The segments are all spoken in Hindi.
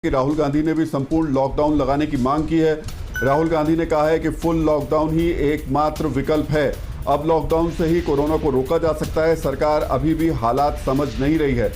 कि राहुल गांधी ने भी संपूर्ण लॉकडाउन लगाने की मांग की है। राहुल गांधी ने कहा है कि फुल लॉकडाउन ही एकमात्र विकल्प है। अब लॉकडाउन से ही कोरोना को रोका जा सकता है। सरकार अभी भी हालात समझ नहीं रही है।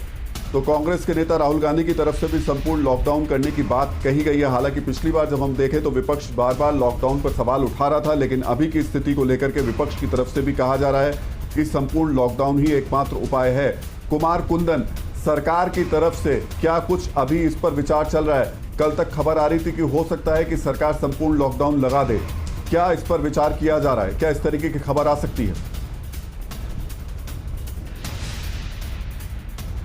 तो कांग्रेस के नेता राहुल गांधी की तरफ से भी संपूर्ण लॉकडाउन करने की बात कही गई है। हालांकि पिछली बार जब हम देखें तो विपक्ष बार बार लॉकडाउन पर सवाल उठा रहा था, लेकिन अभी की स्थिति को लेकर के विपक्ष की तरफ से भी कहा जा रहा है कि संपूर्ण लॉकडाउन ही एकमात्र उपाय है। कुमार कुंदन, सरकार की तरफ से क्या कुछ अभी इस पर विचार चल रहा है? कल तक खबर आ रही थी कि हो सकता है कि सरकार संपूर्ण लॉकडाउन लगा दे। क्या इस पर विचार किया जा रहा है? क्या इस तरीके की खबर आ सकती है?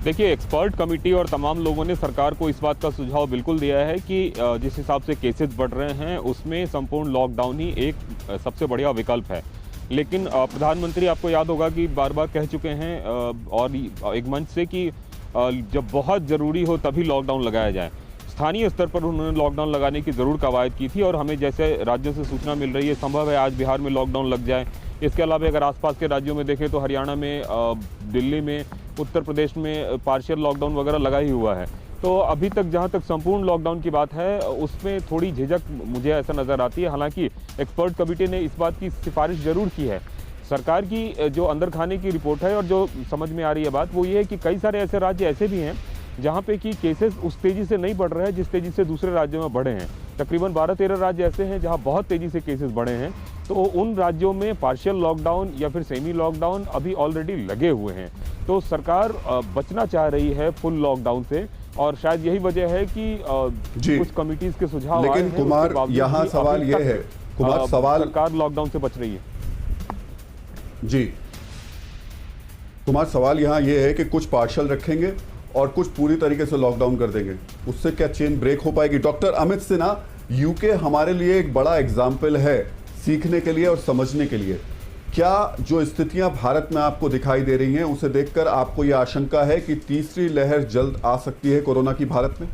देखिए, एक्सपर्ट कमेटी और तमाम लोगों ने सरकार को इस बात का सुझाव बिल्कुल दिया है कि जिस हिसाब से केसेस बढ़ रहे हैं उसमें संपूर्ण लॉकडाउन ही एक सबसे बढ़िया विकल्प है। लेकिन प्रधानमंत्री, आपको याद होगा कि बार बार कह चुके हैं और एक मंच से कि जब बहुत ज़रूरी हो तभी लॉकडाउन लगाया जाए। स्थानीय स्तर पर उन्होंने लॉकडाउन लगाने की ज़रूर कवायद की थी और हमें जैसे राज्यों से सूचना मिल रही है, संभव है आज बिहार में लॉकडाउन लग जाए। इसके अलावा अगर आसपास के राज्यों में देखें तो हरियाणा में, दिल्ली में, उत्तर प्रदेश में पार्शियल लॉकडाउन वगैरह लगा ही हुआ है। तो अभी तक जहां तक संपूर्ण लॉकडाउन की बात है उसमें थोड़ी झिझक मुझे ऐसा नज़र आती है। हालांकि एक्सपर्ट कमेटी ने इस बात की सिफारिश ज़रूर की है। सरकार की जो अंदर खाने की रिपोर्ट है और जो समझ में आ रही है बात, वो ये है कि कई सारे ऐसे राज्य ऐसे भी हैं जहाँ पे कि केसेस उस तेज़ी से नहीं बढ़ रहे हैं जिस तेज़ी से दूसरे राज्यों में बढ़े हैं। तकरीबन 12-13 राज्य ऐसे हैं जहाँ बहुत तेज़ी से केसेस बढ़े हैं। तो उन राज्यों में पार्शियल लॉकडाउन या फिर सेमी लॉकडाउन अभी ऑलरेडी लगे हुए हैं। तो सरकार बचना चाह रही है फुल लॉकडाउन से और शायद यही वजह है कि कुछ कमिटीज के सुझाव आए हैं। लेकिन कुमार, यहाँ सवाल ये है, कुमार सवाल, सरकार लॉकडाउन से बच रही है। जी कुमार, सवाल यहाँ ये है कि कुछ पार्शियल रखेंगे और कुछ पूरी तरीके से लॉकडाउन कर देंगे, उससे क्या चेन ब्रेक हो पाएगी? डॉक्टर अमित सिन्हा, यूके हमारे लिए एक बड़ा एग्जाम्पल है सीखने के लिए और समझने के लिए। क्या जो स्थितियां भारत में आपको दिखाई दे रही हैं उसे देखकर आपको यह आशंका है कि तीसरी लहर जल्द आ सकती है कोरोना की भारत में?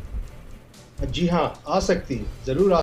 जी हाँ, आ सकती है, जरूर आ